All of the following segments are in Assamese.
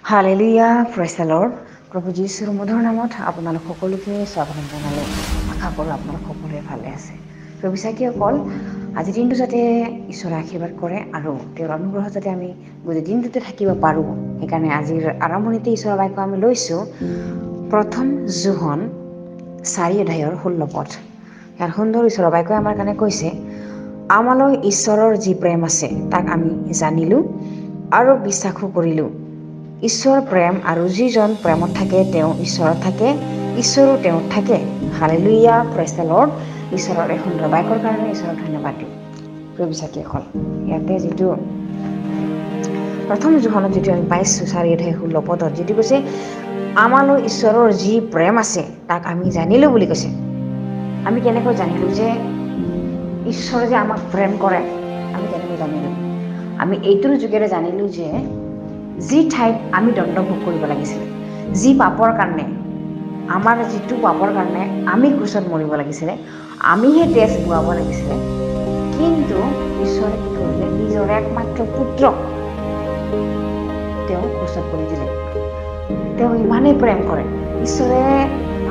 Hallelujah, praise the lord. প্ৰভু যীশুৰ মধুৰ নামত আপোনালোক সকলোকে স্বাগতম জনালোঁ। আশা কৰোঁ আপোনালোক সকলোৱে ভালে আছে। প্ৰভু বিশ্বাসীসকল, আজিৰ দিনটো যাতে ঈশ্বৰে আশীৰ্বাদ কৰে আৰু তেওঁৰ অনুগ্ৰহ যাতে আমি গোটেই দিনটোতে থাকিব পাৰোঁ, সেইকাৰণে আজিৰ আৰম্ভণিতে ঈশ্বৰৰ বাক্য আমি লৈছোঁ প্ৰথম যোহন 4:16। ইয়াৰ সুন্দৰ ঈশ্বৰৰ বাক্যই আমাৰ কাৰণে কৈছে, আমালৈ ঈশ্বৰৰ যি প্ৰেম আছে তাক আমি জানিলোঁ আৰু বিশ্বাসো কৰিলোঁ। ঈশ্বৰ প্ৰেম আৰু যিজন প্ৰেমত থাকে তেওঁ ঈশ্বৰত থাকে, ঈশ্বৰো তেওঁত থাকে। Hallelujah, praise the lord. ঈশ্বৰৰ এই সুন্দৰ বাক্যৰ কাৰণে ঈশ্বৰক ধন্যবাদ দিওঁ। প্ৰিয় বিশ্বাসীসকল, ইয়াতে যিটো প্ৰথম যোহনত যিটো আমি পাইছোঁ 4:16 যিটো কৈছে, আমালৈ ঈশ্বৰৰ যি প্ৰেম আছে তাক আমি জানিলোঁ বুলি কৈছে। আমি কেনেকৈ জানিলোঁ যে ঈশ্বৰে যে আমাক প্ৰেম কৰে? আমি কেনেকৈ জানিলোঁ? আমি এইটোৰ যোগেৰে জানিলোঁ যে যি ঠাইত আমি দণ্ডভোগ কৰিব লাগিছিলে, যি পাপৰ কাৰণে, আমাৰ যিটো পাপৰ কাৰণে আমি ক্ৰুচত মৰিব লাগিছিলে, আমিহে তেজ বোৱাব লাগিছিলে, কিন্তু ঈশ্বৰে কি কৰিলে? নিজৰ একমাত্ৰ পুত্ৰক তেওঁ ক্ৰুচত বলি দিলে। তেওঁ ইমানেই প্ৰেম কৰে। ঈশ্বৰে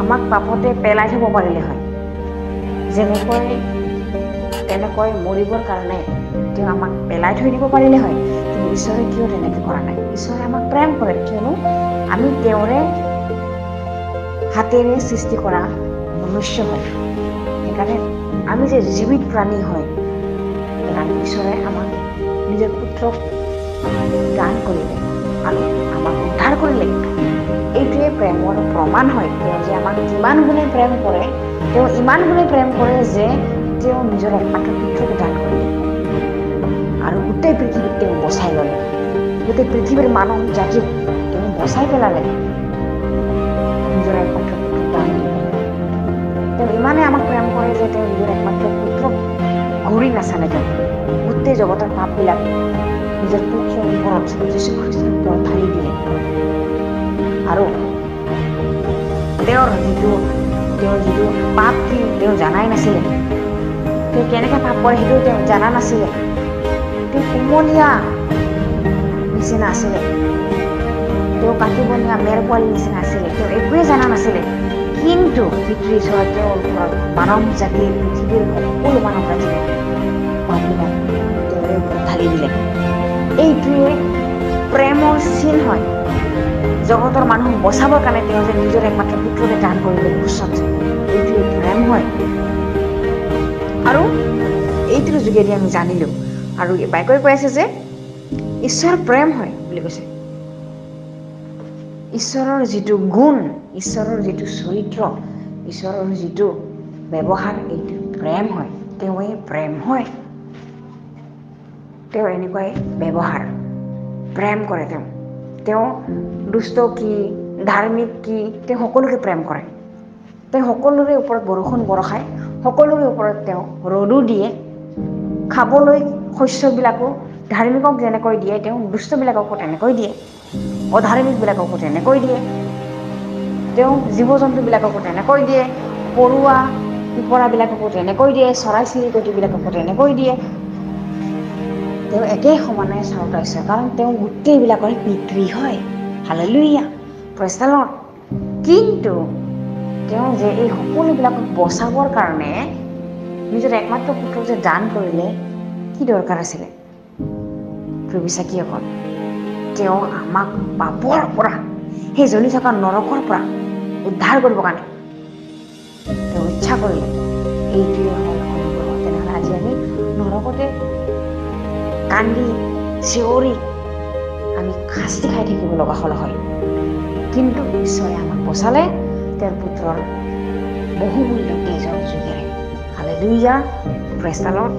আমাক পাপতে পেলাই থ'ব পাৰিলে হয়, তেনেকৈ মৰিবৰ কাৰণে তেওঁ আমাক পেলাই থৈ দিব পাৰিলে হয়, কিন্তু ঈশ্বৰে কিয় তেনেকৈ কৰা নাই? ঈশ্বৰে আমাক প্ৰেম কৰে, কিয়নো আমি তেওঁৰে হাতেৰে সৃষ্টি কৰা মনুষ্য হয়। সেইকাৰণে আমি যে জীৱিত প্ৰাণী হয়, সেইকাৰণে ঈশ্বৰে আমাক নিজৰ পুত্ৰক দান কৰিলে আৰু আমাক উদ্ধাৰ কৰিলে। এইটোৱে প্ৰেমৰ প্ৰমাণ হয়। তেওঁ যে আমাক যিমান গুণে প্ৰেম কৰে, তেওঁ ইমান গুণে প্ৰেম কৰে যে তেওঁ নিজৰ একমাত্ৰ পুত্ৰক দান কৰিলে আৰু গোটেই পৃথিৱীক তেওঁ বচাই ল'লে। গোটেই পৃথিৱীৰ মানৱ জাতিক তেওঁ বচাই পেলালে, নিজৰ একমাত্ৰ পুত্ৰক দান দিলে। তেওঁ ইমানেই আমাক প্ৰেম কৰে যে তেওঁ নিজৰ একমাত্ৰ পুত্ৰক ঘূৰি নাচালে। তেওঁ গোটেই জগতৰ পাপবিলাক নিজৰ পুত্ৰৰ ওপৰত, যীশু খ্ৰীষ্টৰ ওপৰত ঢালি দিলে। আৰু তেওঁৰ যিটো পাপ কি তেওঁ জানাই নাছিলে। তেওঁ কেনেকৈ পাপ কৰে সেইটো তেওঁ জানা নাছিলে। তেওঁ কোমলীয়া নিচিনা আছিলে, তেওঁ কাটিবনীয়া মেৰ পোৱালি নিচিনা আছিলে, তেওঁ একোৱেই জানা নাছিলে। কিন্তু পিতৃ ঈশ্বৰে তেওঁৰ ওপৰত মানৱ জাতিৰ, পৃথিৱীৰ সকলো মানৱ জাতিৰ পাপবিলাক তেওঁৰে ওপৰত ঢালি দিলে। এইটোৱে প্ৰেমৰ চিন হয়। জগতৰ মানুহক বচাবৰ কাৰণে তেওঁ যে নিজৰ একমাত্ৰ পুত্ৰকে দান কৰিলে ক্ৰুচত, এইটোৱে প্ৰেম হয়। আৰু এইটোৰ যোগেদি আমি জানিলোঁ, আৰু বাক্যই কৈ আছে যে ঈশ্বৰ প্ৰেম হয় বুলি কৈছে। ঈশ্বৰৰ যিটো গুণ, ঈশ্বৰৰ যিটো চৰিত্ৰ, ঈশ্বৰৰ যিটো ব্যৱহাৰ, এইটো প্ৰেম হয়। তেওঁৱেই প্ৰেম হয়। তেওঁ এনেকুৱাই ব্যৱহাৰ, প্ৰেম কৰে। তেওঁ দুষ্ট কি, ধাৰ্মিক কি, তেওঁ সকলোকে প্ৰেম কৰে। তেওঁ সকলোৰে ওপৰত বৰষুণ বৰষায়, সকলোৰে ওপৰত তেওঁ ৰ'দো দিয়ে। খাবলৈ শস্যবিলাকো ধাৰ্মিকক যেনেকৈ দিয়ে, তেওঁ দুষ্টবিলাককো তেনেকৈ দিয়ে, অধাৰ্মিকবিলাককো তেনেকৈ দিয়ে, তেওঁ জীৱ জন্তুবিলাককো তেনেকৈ দিয়ে, পৰুৱা পিপৰাবিলাককো তেনেকৈ দিয়ে, চৰাই চিৰিকটিবিলাককো তেনেকৈ দিয়ে। তেওঁ একে সমানে চাওতাইছে, কাৰণ তেওঁ গোটেইবিলাকৰ পিতৃ হয়। Hallelujah, praise the lord. কিন্তু তেওঁ যে এই সকলোবিলাকক বচাবৰ কাৰণে নিজৰ একমাত্ৰ পুত্ৰক যে দান কৰিলে, কি দৰকাৰ আছিলে? প্ৰিয় বিশ্বাসীসকল, তেওঁ আমাক পাপৰ পৰা, সেই জ্বলি থকা নৰকৰ পৰা উদ্ধাৰ কৰিবৰ কাৰণে তেওঁ ইচ্ছা কৰিলে। এইটোৱে হ'ল অনুগ্ৰহ। তেনেহ'লে আজি আমি নৰকতে কান্দি চিঞৰি আমি শাস্তি খাই থাকিব লগা হ'ল হয়, কিন্তু ঈশ্বৰে আমাক বচালে তেওঁৰ পুত্ৰৰ বহুমূল্য তেজৰ যোগেৰে। Hallelujah, praise the lord.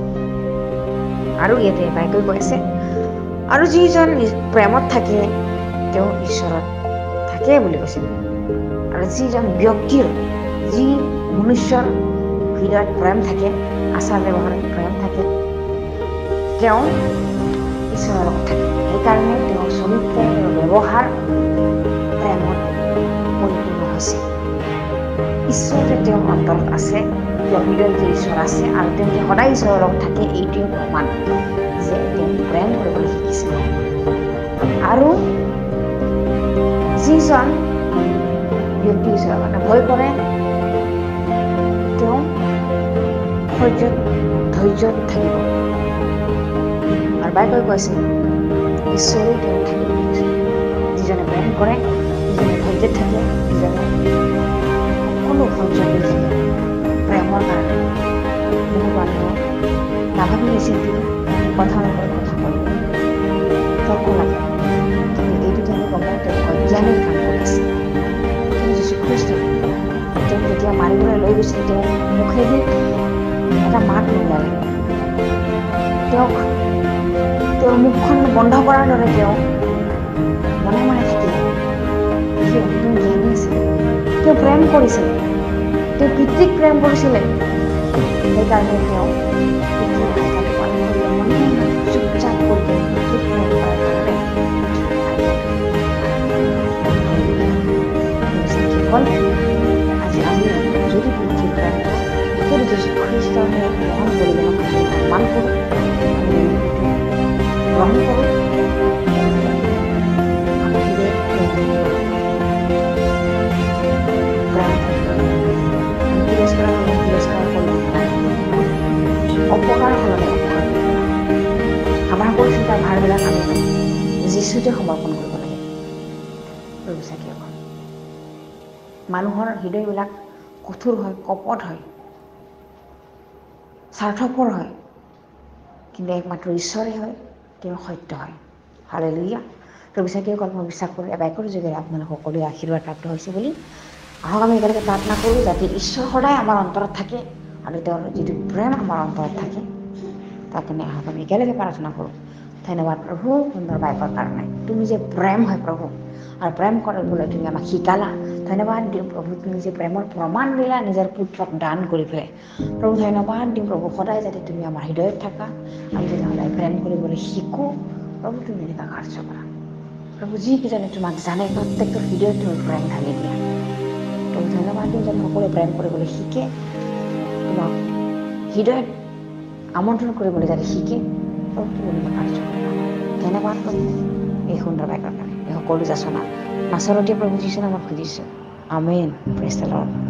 আৰু ইয়াতে বাক্যই কৈ আছে, আৰু যিজন প্ৰেমত থাকে তেওঁ ঈশ্বৰত থাকে বুলি কৈছে। আৰু যিজন ব্যক্তিৰ, যি মনুষ্যৰ হৃদয়ত প্ৰেম থাকে, আচাৰ ব্যৱহাৰত প্ৰেম থাকে, তেওঁ ঈশ্বৰৰ লগত থাকে। সেইকাৰণে তেওঁৰ চৰিত্ৰ, তেওঁৰ ব্যৱহাৰ প্ৰেমত পৰিপূৰ্ণ হৈছে। ঈশ্বৰ যে তেওঁৰ অন্তৰত আছে, তেওঁৰ হৃদয়ত যে ঈশ্বৰ আছে আৰু তেওঁ যে সদায় ঈশ্বৰৰ লগত থাকে, এইটোৱে প্ৰমাণ যে তেওঁ প্ৰেম কৰিবলৈ শিকিছে। আৰু যিজন ব্যক্তি ঈশ্বৰৰ কাৰণে ভয় কৰে তেওঁ ধৈৰ্যত থাকিব। আৰু বাইবেলে কৈছে ঈশ্বৰে তেওঁ থাকিব দিছে। যিজনে প্ৰেম কৰে, যিজনে ধৈৰ্যত থাকে, যিজনে সকলো সহ্য কৰি থাকে প্ৰেমৰ কাৰণে। বহু মানুহ নাভাবি নিচিন্তি কথা নকয়, কথা কয়, তৰ্ক লাগে, কিন্তু এইটো তেওঁ গম পায় তেওঁ অজ্ঞানেই কাম কৰিছে। কিন্তু যীশুখ্ৰীষ্ট তেওঁক যেতিয়া মাৰিবলৈ লৈ গৈছিল তেওঁ মুখেদি এটা মাত নোলালে। তেওঁৰ মুখখন বন্ধ কৰাৰ দৰে তেওঁ মনে মনে থাকিলে। কিয়? তেওঁ জ্ঞানী আছিল, তেওঁ প্ৰেম কৰিছিলে, তেওঁ পিতৃক প্ৰেম কৰিছিলে। সেইকাৰণে তেওঁ পিতৃৰ আজ্ঞাটো পালন কৰিব মনে মনে চুপচাপ কৰি পিতৃক প্ৰেম কৰাৰ কাৰণে আজি আমি যদি পিতৃক প্ৰেম কৰোঁ, যদি যীশুখ্ৰীষ্টৰ গ্ৰহণ কৰিবলৈ আমি সন্মান কৰোঁ, আমি গ্ৰহণ কৰোঁ, আমাৰ হৃদয়ত প্ৰেম তিৰস্কাৰ কৰিব নালাগে, অপকাৰ সলনি অপকাৰ কৰিব নালাগে। আমাৰ সকলো চিন্তাৰ ভাৰবিলাক আমি যীশুতে সমৰ্পণ কৰিব লাগে। মানুহৰ হৃদয়বিলাক কঠোৰ হয়, কপট হয়, স্বাৰ্থপৰ হয়, কিন্তু একমাত্ৰ ঈশ্বৰে হয়, তেওঁ সত্য হয়। হালেলুয়া। প্ৰভুচাকীসকল মই বিশ্বাস কৰোঁ এবাইকৰ যোগেৰে আপোনালোক সকলোৱে আশীৰ্বাদ প্ৰাপ্ত হৈছে বুলি। আহক আমি একেলগে প্ৰাৰ্থনা কৰোঁ যাতে ঈশ্বৰ সদায় আমাৰ অন্তৰত থাকে আৰু তেওঁৰ যিটো প্ৰেম আমাৰ অন্তৰত থাকে তাৰ কাৰণে আহক আমি একেলগে প্ৰাৰ্থনা কৰোঁ। ধন্যবাদ প্ৰভু সুন্দৰ বাইকৰ কাৰণে। তুমি যে প্ৰেম হয় প্ৰভু, আৰু প্ৰেম কৰিবলৈ তুমি আমাক শিকালা। ধন্যবাদ দিওঁ প্ৰভু, তুমি যে প্ৰেমৰ প্ৰমাণ দিলা নিজৰ পুত্ৰক দান কৰি পেলাই। প্ৰভু ধন্যবাদ দিওঁ প্ৰভু, সদায় যাতে তুমি আমাৰ হৃদয়ত থাকা, আমি যাতে সদায় প্ৰেম কৰিবলৈ শিকোঁ। প্ৰভু তুমি এনেকুৱা কাৰ্য কৰা। প্ৰভু যিকেইজনে তোমাক জানে প্ৰত্যেকটোৰ হৃদয়ত তুমি প্ৰেম ঢালি দিয়া। প্ৰভু ধন্যবাদ দিওঁ যাতে সকলোৱে প্ৰেম কৰিবলৈ শিকে, তোমাক হৃদয়ত আমন্ত্ৰণ কৰিবলৈ যাতে শিকে। প্ৰভু তুমি এনেকুৱা কাৰ্য কৰা। ধন্যবাদ প্ৰভু এই সুন্দৰ বাইকৰ কাৰণে। এই সকলো যাচনা নাচৰতে প্ৰভু যীশু নামত খুজিছোঁ। আমেন। Praise the lord.